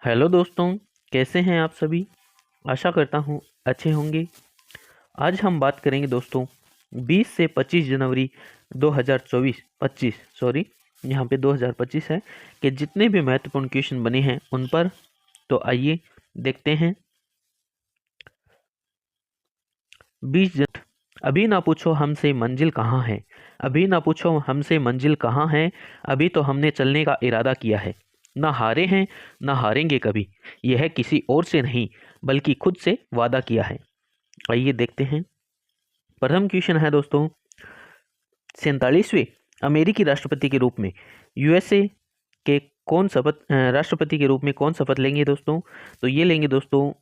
Hello दोस्तों, कैसे हैं आप सभी। आशा करता हूँ अच्छे होंगे। आज हम बात करेंगे दोस्तों 20 से 25 जनवरी 2024 25 सॉरी, यहाँ पे 2025 है कि जितने भी महत्वपूर्ण क्वेश्चन बने हैं उन पर। तो आइए देखते हैं। 20 जन अभी ना पूछो हमसे मंजिल कहाँ है। अभी ना पूछो हमसे मंजिल कहाँ है। अभी तो हमने चलने का इरादा किया है। ना हारे हैं, ना हारेंगे कभी। यह किसी और से नहीं बल्कि खुद से वादा किया है। आइए देखते हैं। प्रथम क्वेश्चन है दोस्तों, 47वें अमेरिकी राष्ट्रपति के रूप में यूएसए के कौन राष्ट्रपति के रूप में कौन शपथ लेंगे दोस्तों। तो ये लेंगे दोस्तों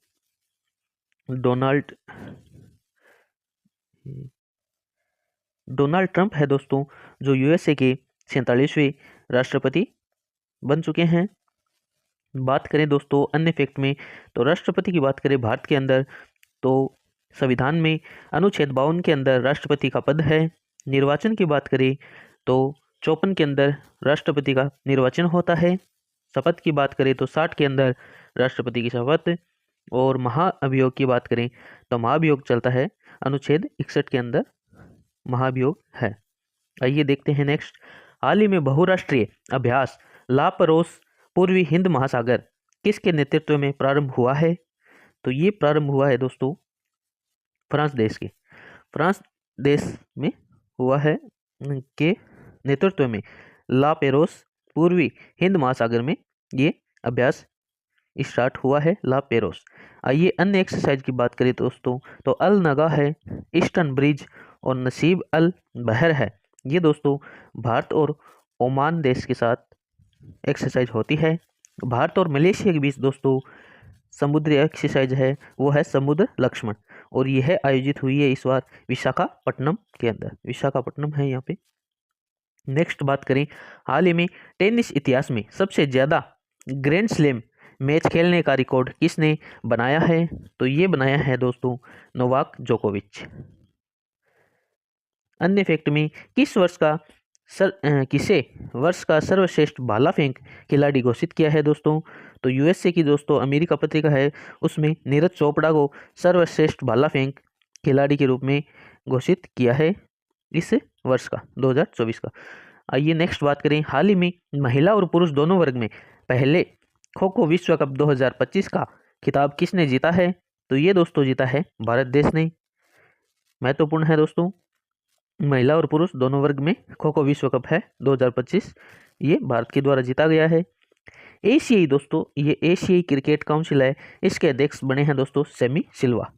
डोनाल्ड डोनाल्ड ट्रंप है दोस्तों, जो यूएसए के 47वें राष्ट्रपति बन चुके हैं। बात करें दोस्तों अन्य फैक्ट में, तो राष्ट्रपति की बात करें भारत के अंदर, तो संविधान में अनुच्छेद 52 के अंदर राष्ट्रपति का पद है। निर्वाचन की बात करें तो 54 के अंदर राष्ट्रपति का निर्वाचन होता है। शपथ की बात करें तो 60 के अंदर राष्ट्रपति की शपथ। और महाअभियोग की बात करें तो महाभियोग चलता है अनुच्छेद 61 के अंदर महाभियोग है। आइए देखते हैं नेक्स्ट। हाल ही में बहुराष्ट्रीय अभ्यास लापरोस पूर्वी हिंद महासागर किसके नेतृत्व में प्रारंभ हुआ है। तो ये प्रारंभ हुआ है दोस्तों फ्रांस देश में हुआ है के नेतृत्व में ला पेरोस पूर्वी हिंद महासागर में ये अभ्यास स्टार्ट हुआ है ला पेरोस। आइए अन्य एक्सरसाइज की बात करें दोस्तों, तो अल नगा है, ईस्टर्न ब्रिज और नसीब अल बहर है। ये दोस्तों भारत और ओमान देश के साथ एक्सरसाइज होती है। भारत और मलेशिया के बीच दोस्तों समुद्री एक्सरसाइज है, वो है समुद्र लक्ष्मण, और यह आयोजित हुई है इस बार विशाखापट्टनम के अंदर। विशाखापट्टनम है यहाँ पे। नेक्स्ट बात करें, हाल ही में टेनिस इतिहास में सबसे ज़्यादा ग्रैंड स्लैम मैच खेलने का रिकॉर्ड किसने बनाया है। तो ये बनाया है दोस्तों नोवाक जोकोविच। अन्य फैक्ट में किसे वर्ष का सर्वश्रेष्ठ भाला फेंक खिलाड़ी घोषित किया है दोस्तों। तो यूएसए की दोस्तों अमेरिका पत्रिका है, उसमें नीरज चोपड़ा को सर्वश्रेष्ठ भाला फेंक खिलाड़ी के रूप में घोषित किया है इस वर्ष का 2024 का। आइए नेक्स्ट बात करें, हाल ही में महिला और पुरुष दोनों वर्ग में पहले खो खो विश्व कप 2025 का खिताब किसने जीता है। तो ये दोस्तों जीता है भारत देश ने। महत्वपूर्ण है दोस्तों, महिला और पुरुष दोनों वर्ग में खो खो विश्व कप है 2025, ये भारत के द्वारा जीता गया है। एशियाई दोस्तों, ये एशियाई क्रिकेट काउंसिल है, इसके अध्यक्ष बने हैं दोस्तों सेमी सिल्वा।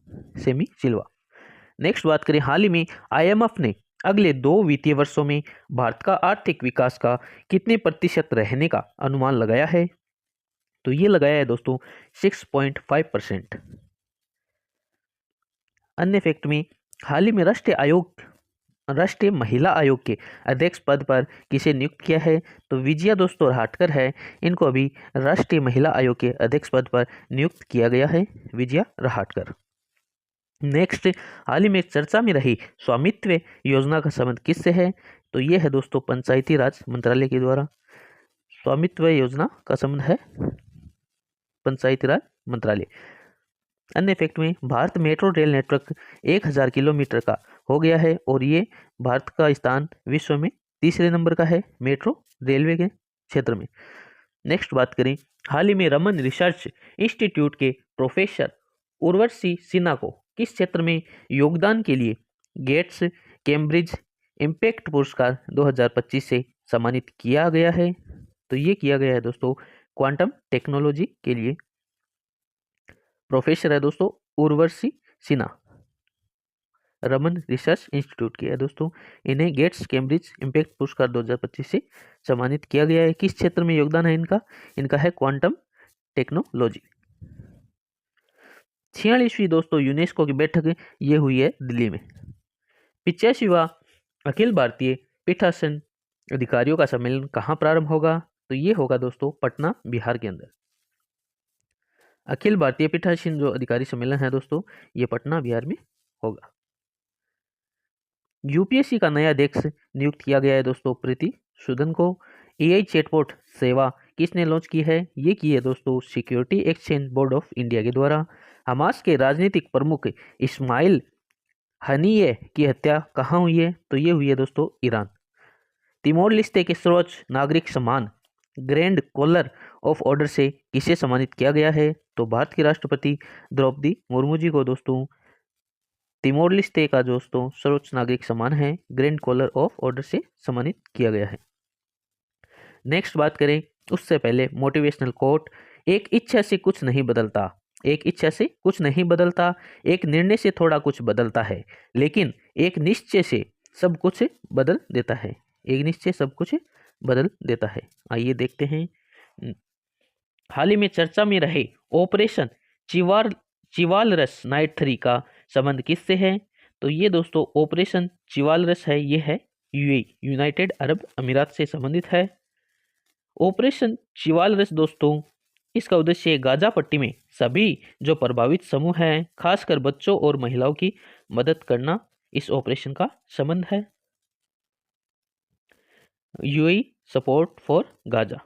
नेक्स्ट बात करें, हाल ही में आईएमएफ ने अगले 2 वित्तीय वर्षों में भारत का आर्थिक विकास का कितने प्रतिशत रहने का अनुमान लगाया है। तो ये लगाया है दोस्तों 6.5%। अन्य फैक्ट में, हाल ही में राष्ट्रीय महिला आयोग के अध्यक्ष पद पर किसे नियुक्त किया है। तो विजया दोस्तों रहाटकर है, इनको अभी राष्ट्रीय महिला आयोग के अध्यक्ष पद पर नियुक्त किया गया है, विजया रहाटकर। नेक्स्ट, हाल ही में चर्चा में रही स्वामित्व योजना का संबंध किससे है। तो ये है दोस्तों पंचायती राज मंत्रालय के द्वारा स्वामित्व योजना का संबंध है पंचायती राज मंत्रालय। अन्य फैक्ट में, Bharat metro rail network 1000 kilometre का हो गया है, और ये भारत का स्थान विश्व में 3रे नंबर का है मेट्रो रेलवे के क्षेत्र में। नेक्स्ट बात करें, हाल ही में रमन रिसर्च इंस्टीट्यूट के प्रोफेसर उर्वशी सिन्हा को किस क्षेत्र में योगदान के लिए गेट्स कैम्ब्रिज इम्पैक्ट पुरस्कार 2025 से सम्मानित किया गया है। तो ये किया गया है दोस्तों क्वांटम टेक्नोलॉजी के लिए। प्रोफेसर है दोस्तों उर्वशी सिन्हा, रमन रिसर्च इंस्टीट्यूट की है दोस्तों। इन्हें गेट्स कैम्ब्रिज इम्पैक्ट पुरस्कार 2025 से सम्मानित किया गया है। किस क्षेत्र में योगदान है इनका है क्वांटम टेक्नोलॉजी। 46वीं दोस्तों यूनेस्को की बैठक ये हुई है दिल्ली में। 85वां अखिल भारतीय पीठासीन अधिकारियों का सम्मेलन कहाँ प्रारंभ होगा। तो ये होगा दोस्तों पटना बिहार के अंदर। अखिल भारतीय पीठासीन जो अधिकारी सम्मेलन है दोस्तों, ये पटना बिहार में होगा। यूपीएससी का नया अध्यक्ष नियुक्त किया गया है दोस्तों प्रीति सूदन को। एआई चैटबॉट सेवा किसने लॉन्च की है? ये की है दोस्तों security exchange board of India के द्वारा। हमास के राजनीतिक प्रमुख इस्माइल हनीये की हत्या कहाँ हुई है? तो ये हुई है दोस्तों ईरान। तिमोर लिस्ते के सर्वोच्च नागरिक सम्मान ग्रैंड कॉलर ऑफ ऑर्डर से किसे सम्मानित किया गया है? तो भारत की राष्ट्रपति द्रौपदी मुर्मू जी को दोस्तों तिमोर लिस्ते का दोस्तों सर्वोच्च नागरिक सम्मान है ग्रैंड कॉलर ऑफ ऑर्डर से सम्मानित किया गया है। नेक्स्ट बात करें उससे पहले मोटिवेशनल कोट, एक इच्छा से कुछ नहीं बदलता, एक इच्छा से कुछ नहीं बदलता, एक निर्णय से थोड़ा कुछ बदलता है, लेकिन एक निश्चय से सब कुछ बदल देता है। एक निश्चय सब कुछ बदल देता है। आइए देखते हैं। हाल ही में चर्चा में रहे ऑपरेशन चिवालरस नाइट 3 का संबंध किससे है? तो ये दोस्तों ऑपरेशन चिवालरस है, ये है यूएई यूनाइटेड अरब अमीरात से संबंधित है। ऑपरेशन चिवालरस दोस्तों इसका उद्देश्य गाजा पट्टी में सभी जो प्रभावित समूह हैं, खासकर बच्चों और महिलाओं की मदद करना, इस ऑपरेशन का संबंध है। UAE support for Gaza.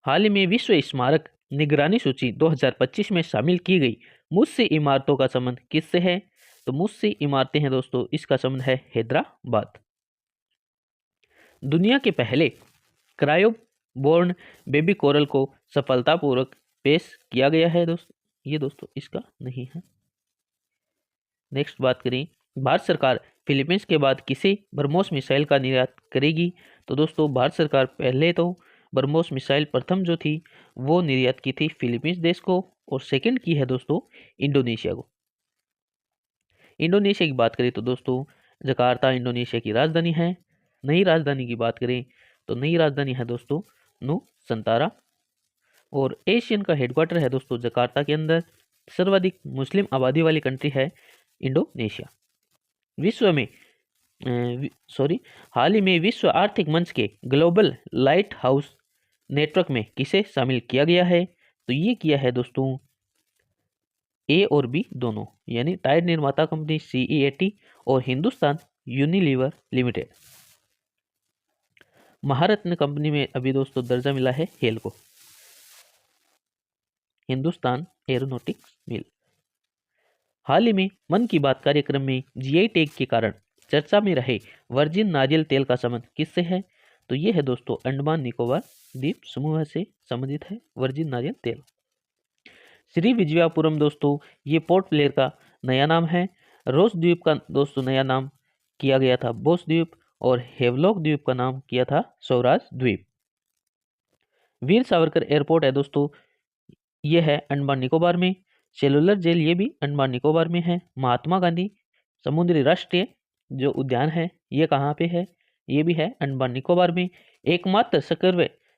हाल ही में विश्व स्मारक निगरानी सूची 2025 में शामिल की गई मुस्सी इमारतों का संबंध किससे है? तो मुस्सी इमारतें हैं दोस्तों, इसका संबंध है हैदराबाद। दुनिया के पहले क्रायो बोर्न बेबी कोरल को सफलतापूर्वक पेश किया गया है दोस्तों, ये दोस्तों इसका नहीं है। नेक्स्ट बात करें, भारत सरकार फिलीपींस के बाद किसे ब्रह्मोस मिसाइल का निर्यात करेगी? तो दोस्तों भारत सरकार पहले तो ब्रह्मोस मिसाइल प्रथम जो थी वो निर्यात की थी फिलीपींस देश को, और सेकंड की है दोस्तों इंडोनेशिया को। इंडोनेशिया की बात करें तो दोस्तों जकार्ता इंडोनेशिया की राजधानी है। नई राजधानी की बात करें तो नई राजधानी है दोस्तों नुसंतारा, और एशियन का हेडक्वार्टर है दोस्तों जकार्ता के अंदर। सर्वाधिक मुस्लिम आबादी वाली कंट्री है इंडोनेशिया। विश्व में हाल ही में विश्व आर्थिक मंच के ग्लोबल लाइट हाउस नेटवर्क में किसे शामिल किया गया है? तो ये किया है दोस्तों ए और बी दोनों, यानी टायर निर्माता कंपनी CEAT और हिंदुस्तान यूनिलीवर लिमिटेड। महारत्न कंपनी में अभी दोस्तों दर्जा मिला है हेल को, हिंदुस्तान एरोनॉटिक्स मिल। हाल ही में मन की बात कार्यक्रम में GI टैग के कारण चर्चा में रहे वर्जिन नारियल तेल का संबंध किससे है? तो ये है दोस्तों अंडमान निकोबार द्वीप समूह से संबंधित है वर्जिन नारियल तेल। श्री विजयापुरम दोस्तों ये पोर्ट ब्लेयर का नया नाम है। रोस द्वीप का दोस्तों नया नाम किया गया था बोस द्वीप, और हेवलॉक द्वीप का नाम किया था स्वराज द्वीप। वीर सावरकर एयरपोर्ट है दोस्तों, ये है अंडमान निकोबार में। सेलुलर जेल ये भी अंडमान निकोबार में है। महात्मा गांधी समुद्री राष्ट्रीय जो उद्यान है ये कहाँ पे है? ये भी है अंडमान निकोबार में। एकमात्र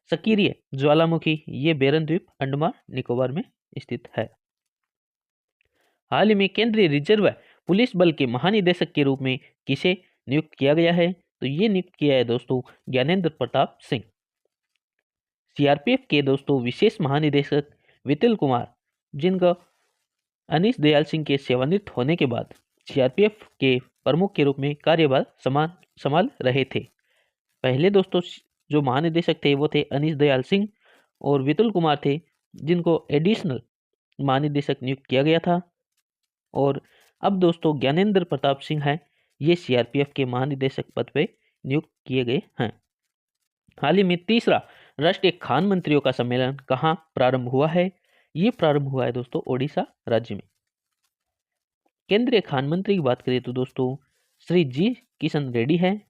सक्रिय ज्वालामुखी ये बेरन द्वीप अंडमान निकोबार में स्थित है। हाल ही में केंद्रीय रिजर्व पुलिस बल के महानिदेशक के रूप में किसे नियुक्त किया गया है? तो ये नियुक्त किया है दोस्तों ज्ञानेंद्र प्रताप सिंह। CRPF के दोस्तों विशेष महानिदेशक विपुल कुमार, जिनका अनीश दयाल सिंह के सेवानिवृत्त होने के बाद CRPF के प्रमुख के रूप में कार्यभार संभाल रहे थे। पहले दोस्तों जो महानिदेशक थे वो थे अनीश दयाल सिंह, और विपुल कुमार थे जिनको एडिशनल महानिदेशक नियुक्त किया गया था। और अब दोस्तों ज्ञानेंद्र प्रताप सिंह है, ये CRPF के महानिदेशक पद पे नियुक्त किए गए हैं। हाल ही में तीसरा राष्ट्रीय खान मंत्रियों का सम्मेलन कहाँ प्रारंभ हुआ है? ये प्रारंभ हुआ है दोस्तों ओडिशा राज्य में। केंद्रीय खान मंत्री की बात करें तो दोस्तों श्री जी किशन रेड्डी है,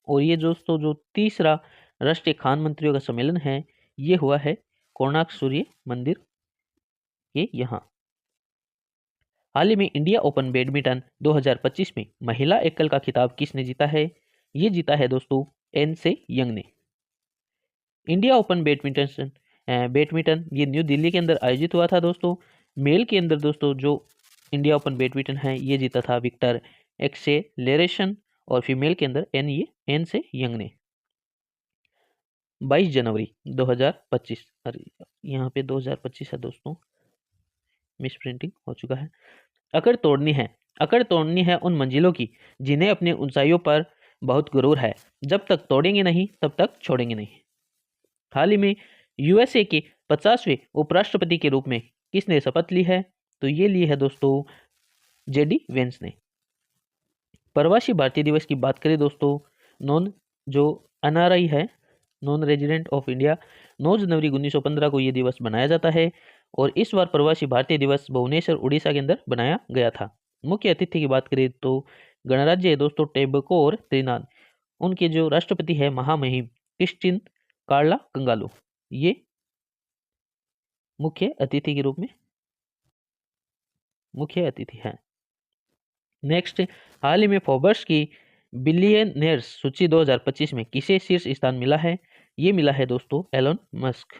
और ये दोस्तों जो तीसरा राष्ट्रीय खान मंत्रियों का सम्मेलन है ये हुआ है कोणार्क सूर्य मंदिर के यहाँ। हाल ही में इंडिया ओपन बैडमिंटन 2025 में महिला एकल का खिताब किसने जीता है? ये जीता है दोस्तों एनसे यंग ने। इंडिया ओपन बैडमिंटन ये न्यू दिल्ली के अंदर आयोजित हुआ था दोस्तों। मेल के अंदर दोस्तों जो इंडिया ओपन बैडमिंटन है ये जीता था विक्टर एक्सेलरेशन, और फीमेल के अंदर एनसे यंग ने। 22 जनवरी 2025, अरे यहाँ पे 2025 है दोस्तों, मिस प्रिंटिंग हो चुका है। अकड़ तोड़नी है उन मंजिलों की जिन्हें अपनी ऊंचाइयों पर बहुत गुरूर है, जब तक तोड़ेंगे नहीं तब तक छोड़ेंगे नहीं। हाल ही में यूएसए के 50वें उपराष्ट्रपति के रूप में किसने शपथ ली है? तो ये ली है दोस्तों जेडी वेंस ने। प्रवासी भारतीय दिवस की बात करें दोस्तों, नॉन जो एनआरआई है, नॉन रेजिडेंट ऑफ इंडिया, 9 जनवरी 1915 को ये दिवस मनाया जाता है और इस बार प्रवासी भारतीय दिवस भुवनेश्वर उड़ीसा के अंदर बनाया गया था। मुख्य अतिथि की बात करें तो गणराज्य है दोस्तों टेबको और त्रिनाद। उनके जो राष्ट्रपति है महामहिम क्रिस्टिन कार्ला कंगालू, ये मुख्य अतिथि के रूप में मुख्य अतिथि है। नेक्स्ट, हाल ही में फोर्ब्स की बिलियनियर्स सूची 2025 में किसे शीर्ष स्थान मिला है? ये मिला है दोस्तों एलन मस्क।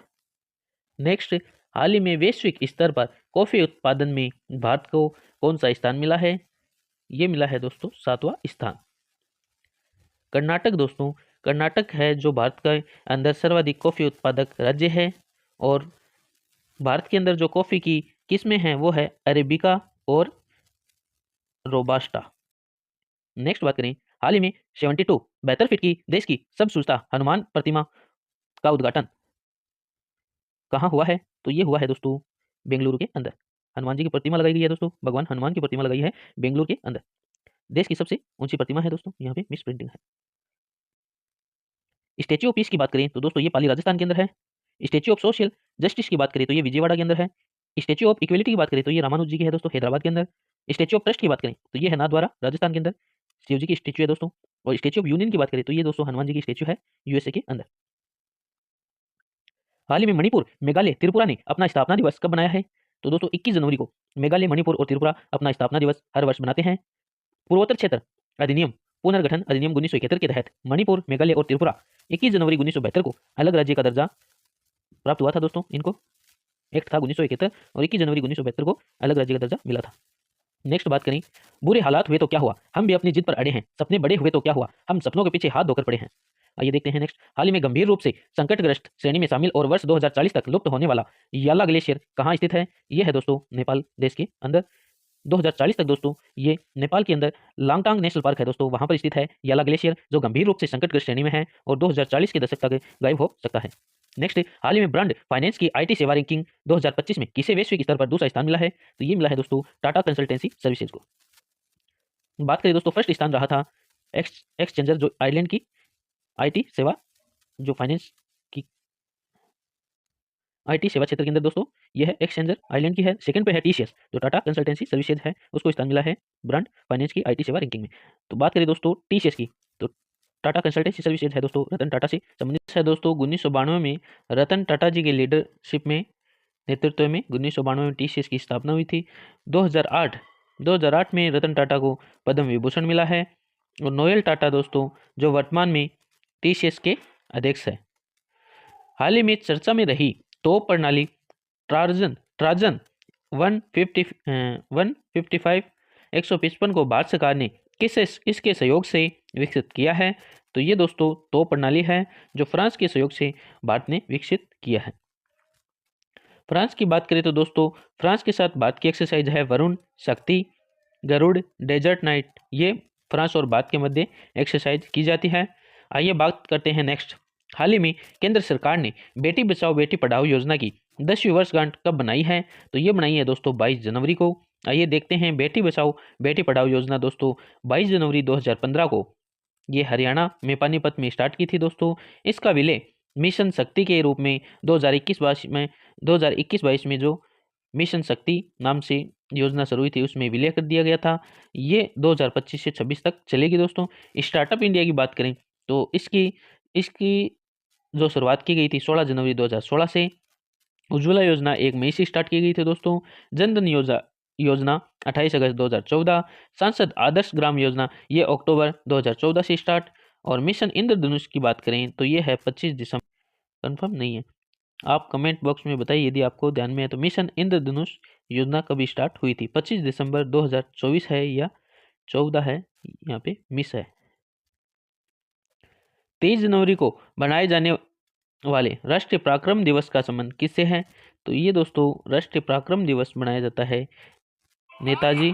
नेक्स्ट, हाल ही में वैश्विक स्तर पर कॉफी उत्पादन में भारत को कौन सा स्थान मिला है? ये मिला है दोस्तों 7वां स्थान। कर्नाटक दोस्तों, कर्नाटक है जो भारत के अंदर सर्वाधिक कॉफी उत्पादक राज्य है और भारत के अंदर जो कॉफी की किस्में हैं वो है अरेबिका और रोबास्टा। नेक्स्ट बात करें, हाल ही में 72 72 फीट की देश की सब सूचता हनुमान प्रतिमा का उद्घाटन कहाँ हुआ है? तो ये हुआ है दोस्तों बेंगलुरु के अंदर। हनुमान जी की प्रतिमा लगाई गई है दोस्तों, भगवान हनुमान की प्रतिमा लगाई है बेंगलुरु के अंदर। देश की सबसे ऊंची प्रतिमा है दोस्तों, यहाँ पे मिस प्रिंटिंग है। स्टेच्यू ऑफ पीस की बात करें तो दोस्तों ये पाली राजस्थान के अंदर है। स्टेच्यू ऑफ सोशल जस्टिस की बात करें तो ये विजयवाड़ा के अंदर है। स्टेच्यू ऑफ इक्वलिटी की बात करें तो ये रामानुज जी की है दोस्तों हैदराबाद के अंदर। स्टेच्यू ऑफ ट्रस्ट की बात करें तो ये है नाथद्वारा राजस्थान के अंदर, शिव जी की स्टेच्यू है दोस्तों। और स्टेच्यू ऑफ यूनियन की बात करें तो ये दोस्तों हनुमान जी की स्टेच्यू है यूएसए के अंदर। हाल ही में मणिपुर, मेघालय, त्रिपुरा ने अपना स्थापना दिवस कब मनाया है? तो दोस्तों 21 जनवरी को मेघालय, मणिपुर और त्रिपुरा अपना स्थापना दिवस हर वर्ष मनाते हैं। पूर्वोत्तर क्षेत्र अधिनियम पुनर्गठन अधिनियम 1971 के तहत मणिपुर, मेघालय और त्रिपुरा 21 जनवरी 1972 को अलग राज्य का दर्जा प्राप्त हुआ था दोस्तों। इनको एक्ट था 1971 और 21 जनवरी 1972 को अलग राज्य का दर्जा मिला था। नेक्स्ट बात करें, बुरे हालात हुए तो क्या हुआ, हम भी अपनी जिद पर अड़े हैं, सपने बड़े हुए तो क्या हुआ, हम सपनों के पीछे हाथ धोकर पड़े हैं। आइए देखते हैं नेक्स्ट। हाल ही में गंभीर रूप से संकटग्रस्त श्रेणी में शामिल और वर्ष 2040 तक लुप्त होने वाला याला ग्लेशियर कहाँ स्थित है? यह है दोस्तों नेपाल देश के अंदर। 2040 तक दोस्तों ये नेपाल के अंदर लांगटांग नेशनल पार्क है दोस्तों, वहां पर स्थित है याला ग्लेशियर जो गंभीर रूप से संकटग्रस्त श्रेणी में है और 2040 के दशक तक गायब हो सकता है। नेक्स्ट, हाल ही में ब्रांड फाइनेंस की आईटी सेवा रैंकिंग 2025 में किसे वैश्विक स्तर पर दूसरा स्थान मिला है? तो ये मिला है दोस्तों टाटा कंसल्टेंसी सर्विसेज को। बात करें दोस्तों, फर्स्ट स्थान रहा था एक्सचेंजर जो आयरलैंड की आईटी सेवा जो फाइनेंस की आईटी सेवा क्षेत्र के अंदर दोस्तों यह है एक्सचेंजर आइलैंड की है। सेकंड पे है टीसीएस जो टाटा कंसल्टेंसी सर्विसेज है, उसको स्थान मिला है ब्रांड फाइनेंस की आईटी सेवा रैंकिंग में। तो बात करें दोस्तों टीसीएस की, तो टाटा कंसल्टेंसी सर्विसेज है दोस्तों रतन टाटा से संबंधित है दोस्तों। 1992 में रतन टाटा जी के लीडरशिप में नेतृत्व में 1992 में टीसीएस की स्थापना हुई थी। 2008 में रतन टाटा को पद्म विभूषण मिला है और नोएल टाटा दोस्तों जो वर्तमान में टीसीएस के अध्यक्ष है। हाल ही में चर्चा में रही तोप प्रणाली ट्राजन ट्राजन 155 155 को भारत सरकार ने इसके सहयोग से विकसित किया है? तो ये दोस्तों तोप प्रणाली है जो फ्रांस के सहयोग से भारत ने विकसित किया है। फ्रांस की बात करें तो दोस्तों फ्रांस के साथ भारत की एक्सरसाइज है वरुण, शक्ति, गरुड़, डेजर्ट नाइट। ये फ्रांस और भारत के मध्य एक्सरसाइज की जाती है। आइए बात करते हैं नेक्स्ट। हाल ही में केंद्र सरकार ने बेटी बचाओ बेटी पढ़ाओ योजना की 10वीं वर्षगांठ कब बनाई है? तो ये बनाई है दोस्तों 22 जनवरी को। आइए देखते हैं बेटी बचाओ बेटी पढ़ाओ योजना दोस्तों 22 जनवरी 2015 को ये हरियाणा में पानीपत में स्टार्ट की थी दोस्तों। इसका विलय मिशन शक्ति के रूप में 2021-22 में जो मिशन शक्ति नाम से योजना शुरू हुई थी उसमें विलय कर दिया गया था। ये 2025 से 26 तक चलेगी दोस्तों। स्टार्टअप इंडिया की बात करें तो इसकी जो शुरुआत की गई थी 16 जनवरी 2016 से। उज्ज्वला योजना 1 मई से स्टार्ट की गई थी दोस्तों। जनधन योजना 28 अगस्त 2014। सांसद आदर्श ग्राम योजना ये अक्टूबर 2014 से स्टार्ट। और मिशन इंद्रधनुष की बात करें तो ये है 25 दिसंबर, कंफर्म नहीं है, आप कमेंट बॉक्स में बताइए यदि आपको ध्यान में है। तो मिशन इंद्रधनुष योजना कभी स्टार्ट हुई थी? 25 दिसंबर 2024 है या 14 है, यहाँ पे मिस है। 23 जनवरी को बनाए जाने वाले राष्ट्रीय पराक्रम दिवस का संबंध किससे है? तो ये दोस्तों राष्ट्रीय पराक्रम दिवस मनाया जाता है नेताजी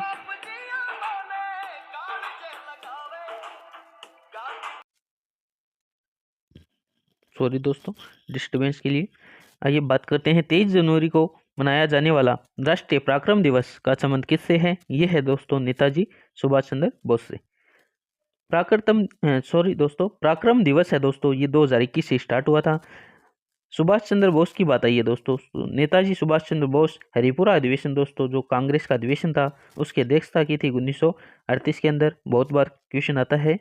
सॉरी दोस्तों डिस्टर्बेंस के लिए। आइए बात करते हैं 23 जनवरी को मनाया जाने वाला राष्ट्रीय पराक्रम दिवस का संबंध किससे है। ये है दोस्तों नेताजी सुभाष चंद्र बोस से। पराक्रम दिवस है दोस्तों, ये 2021 से स्टार्ट हुआ था। सुभाष चंद्र बोस की बात आई है दोस्तों। नेताजी सुभाष चंद्र बोस हरिपुरा अधिवेशन दोस्तों, जो कांग्रेस का अधिवेशन था, उसकी अध्यक्षता की थी 1938 के अंदर। बहुत बार क्वेश्चन आता है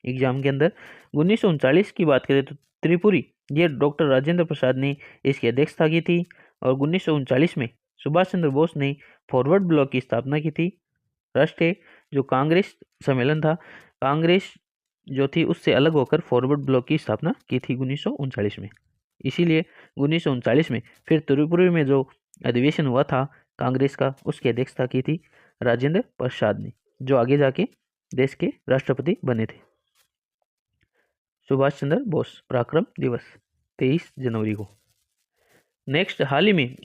एग्जाम के अंदर। 1939 की बात करें तो त्रिपुरी, ये डॉक्टर राजेंद्र प्रसाद ने इसकी अध्यक्षता की थी। और 1939 में सुभाष चंद्र बोस ने फॉरवर्ड ब्लॉक की स्थापना की थी। राष्ट्रीय जो कांग्रेस सम्मेलन था, कांग्रेस जो थी उससे अलग होकर फॉरवर्ड ब्लॉक की स्थापना की थी 1939 में। इसीलिए 1939 में फिर त्रिपुरी में जो अधिवेशन हुआ था कांग्रेस का, उसकी अध्यक्षता की थी राजेंद्र प्रसाद ने, जो आगे जाके देश के राष्ट्रपति बने थे। सुभाष चंद्र बोस पराक्रम दिवस 23 जनवरी को। नेक्स्ट, हाल ही में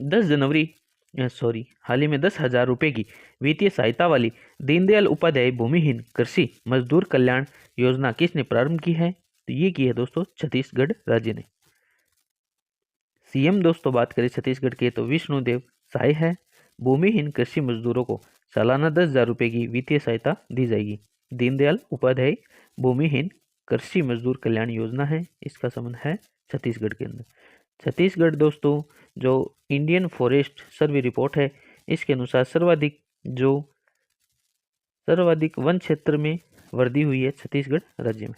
10,000 रुपए की वित्तीय सहायता वाली दीनदयाल उपाध्याय भूमिहीन कृषि मजदूर कल्याण योजना किसने प्रारंभ की है। तो ये की है दोस्तों छत्तीसगढ़ राज्य ने। सीएम दोस्तों बात करें छत्तीसगढ़ के तो विष्णुदेव साय है। भूमिहीन कृषि मजदूरों को सालाना 10,000 रुपए की वित्तीय सहायता दी जाएगी। दीनदयाल उपाध्याय भूमिहीन कृषि मजदूर कल्याण योजना है, इसका संबंध है छत्तीसगढ़ के अंदर। छत्तीसगढ़ दोस्तों जो इंडियन फॉरेस्ट सर्वे रिपोर्ट है, इसके अनुसार सर्वाधिक वन क्षेत्र में वृद्धि हुई है छत्तीसगढ़ राज्य में।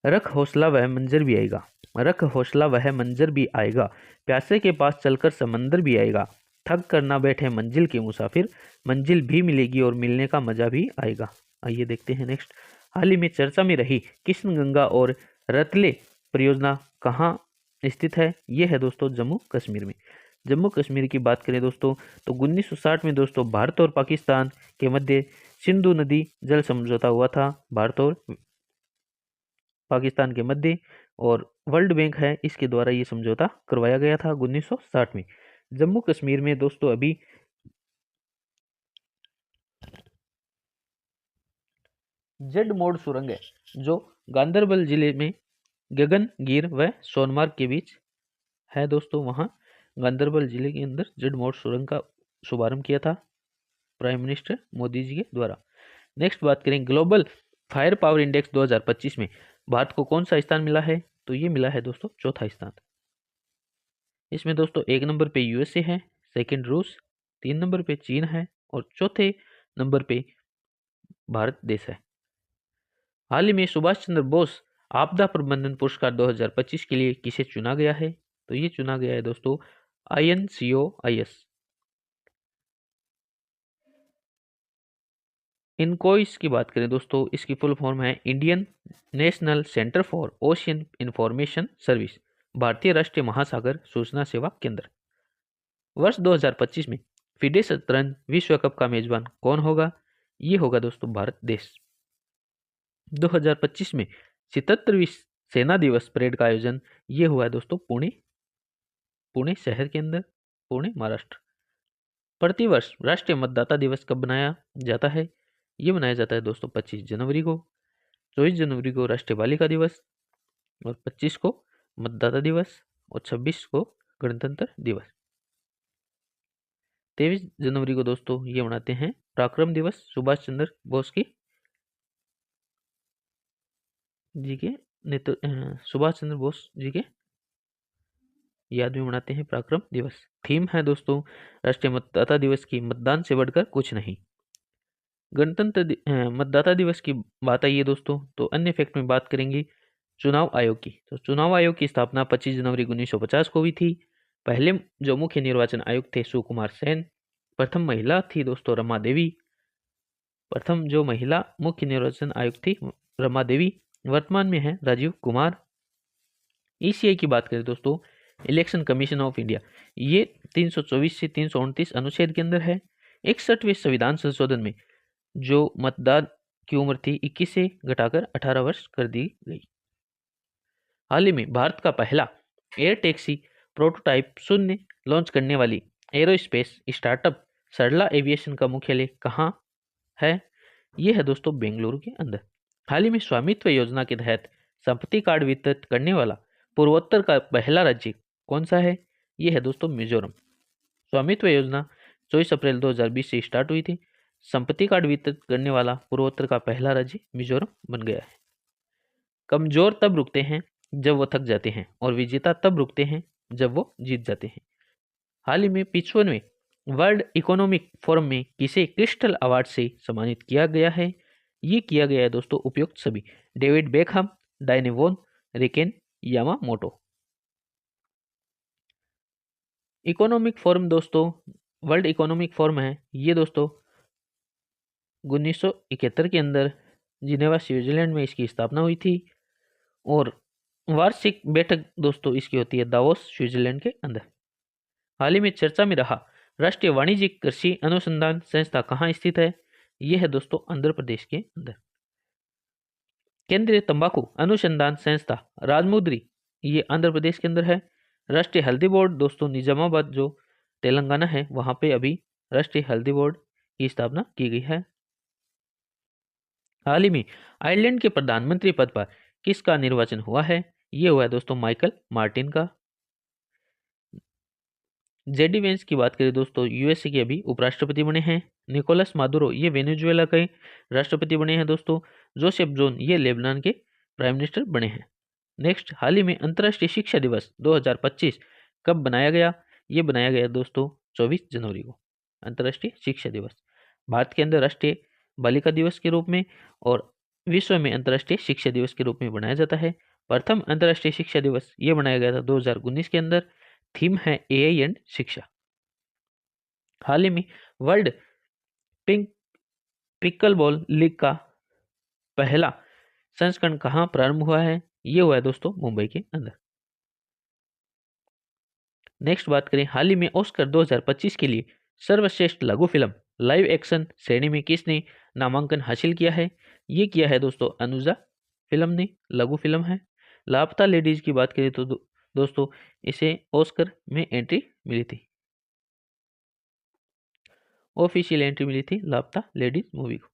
रख हौसला वह मंजर भी आएगा, रख हौसला वह मंजर भी आएगा, प्यासे के पास चलकर समंदर भी आएगा, थक कर ना बैठे मंजिल के मुसाफिर, मंजिल भी मिलेगी और मिलने का मजा भी आएगा। आइए देखते हैं नेक्स्ट। हाल ही में चर्चा में रही कृष्णगंगा और रतले परियोजना कहाँ स्थित है। यह है दोस्तों जम्मू कश्मीर में। जम्मू कश्मीर की बात करें दोस्तों तो 1960 में दोस्तों भारत और पाकिस्तान के मध्य सिंधु नदी जल समझौता हुआ था, भारत और पाकिस्तान के मध्य, और वर्ल्ड बैंक है इसके द्वारा ये समझौता करवाया गया था 1960 में। जम्मू कश्मीर में दोस्तों अभी जेड मोड़ सुरंग है, जो गांधरबल जिले में गगनगिर व सोनमार्ग के बीच है दोस्तों। वहां गांधरबल जिले के अंदर जेड मोड़ सुरंग का शुभारंभ किया था प्राइम मिनिस्टर मोदी जी के द्वारा। नेक्स्ट बात करें ग्लोबल फायर पावर इंडेक्स 2025 में भारत को कौन सा स्थान मिला है। तो ये मिला है दोस्तों चौथा स्थान। इसमें दोस्तों 1 नंबर पे यूएसए है, सेकंड रूस, 3 नंबर पे चीन है और चौथे नंबर पे भारत देश है। हाल ही में सुभाष चंद्र बोस आपदा प्रबंधन पुरस्कार 2025 के लिए किसे चुना गया है। तो ये चुना गया है दोस्तों INCOIS। इनकोइस की बात करें दोस्तों, इसकी फुल फॉर्म है Indian national centre for ocean information service, भारतीय राष्ट्रीय महासागर सूचना सेवा केंद्र। वर्ष 2025 में फिडे शतरंज विश्व कप का मेजबान कौन होगा। ये होगा दोस्तों भारत देश। 2025 में 77वीं सेना दिवस परेड का आयोजन ये हुआ है दोस्तों पुणे शहर के अंदर, पुणे महाराष्ट्र। प्रतिवर्ष राष्ट्रीय मतदाता दिवस कब बनाया जाता है। ये मनाया जाता है दोस्तों 25 जनवरी को। 24 जनवरी को राष्ट्रीय बालिका दिवस और 25 को मतदाता दिवस और 26 को गणतंत्र दिवस। 23 जनवरी को दोस्तों ये मनाते हैं पराक्रम दिवस, सुभाष चंद्र बोस की जी के सुभाष चंद्र बोस जी के याद में मनाते हैं पराक्रम दिवस। थीम है दोस्तों राष्ट्रीय मतदाता दिवस की मतदान से बढ़कर कुछ नहीं। मतदाता दिवस की बात आई है दोस्तों, तो अन्य फैक्ट में बात करेंगे चुनाव आयोग की। तो चुनाव आयोग की स्थापना 25 जनवरी 1950 को हुई थी। पहले जो मुख्य निर्वाचन आयुक्त थे सुकुमार सेन। प्रथम महिला थी दोस्तों रमा देवी। प्रथम जो महिला मुख्य निर्वाचन आयुक्त थी रमा देवी। वर्तमान में है राजीव कुमार। ECI की बात करें दोस्तों, इलेक्शन कमीशन ऑफ इंडिया, ये 324 से 329 अनुच्छेद के अंदर है। 61वें संविधान संशोधन में जो मतदान की उम्र थी 21 से घटाकर 18 वर्ष कर दी गई। हाल ही में भारत का पहला एयर टैक्सी प्रोटोटाइप शून्य लॉन्च करने वाली एरोस्पेस स्टार्टअप सरला एविएशन का मुख्यालय कहाँ है। यह है दोस्तों बेंगलुरु के अंदर। हाल ही में स्वामित्व योजना के तहत संपत्ति कार्ड वितरित करने वाला पूर्वोत्तर का पहला राज्य कौन सा है? ये है दोस्तों मिजोरम। स्वामित्व योजना 24 अप्रैल 2020 से स्टार्ट हुई थी। संपत्ति कार्ड वितरित करने वाला पूर्वोत्तर का पहला राज्य मिजोरम बन गया है। कमजोर तब रुकते हैं जब वो थक जाते हैं और विजेता तब रुकते हैं जब वो जीत जाते हैं। हाल ही में 55वें वर्ल्ड इकोनॉमिक फोरम में किसे क्रिस्टल अवार्ड से सम्मानित किया गया है? ये किया गया है दोस्तों उपयुक्त सभी: डेविड बेकहम, डायने वोन, रिकेन यामामोटो। इकोनॉमिक फोरम दोस्तों, वर्ल्ड इकोनॉमिक फोरम है ये दोस्तों 1971 के अंदर जिनेवा स्विट्जरलैंड में इसकी स्थापना हुई थी और वार्षिक बैठक दोस्तों इसकी होती है दावोस स्विट्जरलैंड के अंदर। हाल ही में चर्चा में रहा राष्ट्रीय वाणिज्यिक कृषि अनुसंधान संस्था कहाँ स्थित है? यह है दोस्तों आंध्र प्रदेश के अंदर। केंद्रीय तंबाकू अनुसंधान संस्था राजमुद्री ये आंध्र प्रदेश के अंदर है। राष्ट्रीय हल्दी बोर्ड दोस्तों निजामाबाद जो तेलंगाना है वहां पे अभी राष्ट्रीय हल्दी बोर्ड की स्थापना की गई है। हाल ही में आयरलैंड के प्रधानमंत्री पद पर किसका निर्वाचन हुआ है? ये हुआ है दोस्तों माइकल मार्टिन का। जेडी वेंस की बात करें दोस्तों यूएसए के अभी उपराष्ट्रपति बने हैं। निकोलस मादुरो ये वेनेजुएला के राष्ट्रपति बने हैं दोस्तों। जोसेफ जोन ये लेबनान के प्राइम मिनिस्टर बने हैं। नेक्स्ट, हाल ही में अंतर्राष्ट्रीय शिक्षा दिवस 2025 कब बनाया गया? ये बनाया गया दोस्तों 24 जनवरी को अंतर्राष्ट्रीय शिक्षा दिवस। भारत के अंदर राष्ट्रीय बालिका दिवस के रूप में और विश्व में अंतर्राष्ट्रीय शिक्षा दिवस के रूप में बनाया जाता है। प्रथम अंतर्राष्ट्रीय शिक्षा दिवस ये बनाया गया था 2019 के अंदर। थीम है एआई एंड शिक्षा। हाल ही में वर्ल्ड पिकल बॉल लीग का पहला संस्करण कहां प्रारंभ हुआ है? ये हुआ है दोस्तों मुंबई के अंदर। नेक्स्ट बात करें, हाल ही में ऑस्कर 2025 के लिए सर्वश्रेष्ठ लघु फिल्म लाइव एक्शन श्रेणी में किसने नामांकन हासिल किया है? ये किया है दोस्तों अनुजा फिल्म ने, लघु फिल्म है। लापता लेडीज की बात करें तो दोस्तों इसे ऑस्कर में एंट्री मिली थी, ऑफिशियल एंट्री मिली थी लापता लेडीज मूवी को।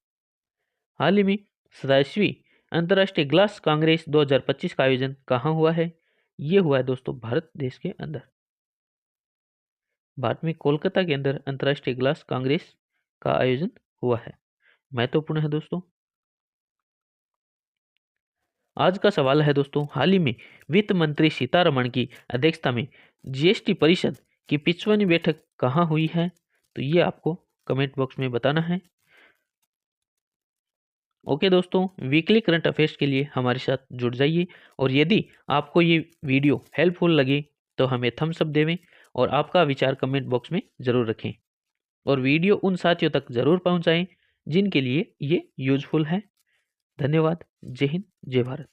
हाल ही में 27वीं अंतर्राष्ट्रीय ग्लास कांग्रेस 2025 का आयोजन कहाँ हुआ है? ये हुआ है दोस्तों भारत देश के अंदर। भारत में कोलकाता के अंदर अंतर्राष्ट्रीय ग्लास कांग्रेस का आयोजन हुआ है। महत्वपूर्ण है दोस्तों। आज का सवाल है दोस्तों, हाल ही में वित्त मंत्री सीतारमण की अध्यक्षता में जीएसटी परिषद की 55वीं बैठक कहाँ हुई है? तो ये आपको कमेंट बॉक्स में बताना है। ओके दोस्तों, वीकली करंट अफेयर्स के लिए हमारे साथ जुड़ जाइए और यदि आपको ये वीडियो हेल्पफुल लगे तो हमें थम्स अप देवें और आपका विचार कमेंट बॉक्स में ज़रूर रखें और वीडियो उन साथियों तक ज़रूर पहुंचाएं जिनके लिए ये यूजफुल है। धन्यवाद। जय हिंद, जय भारत।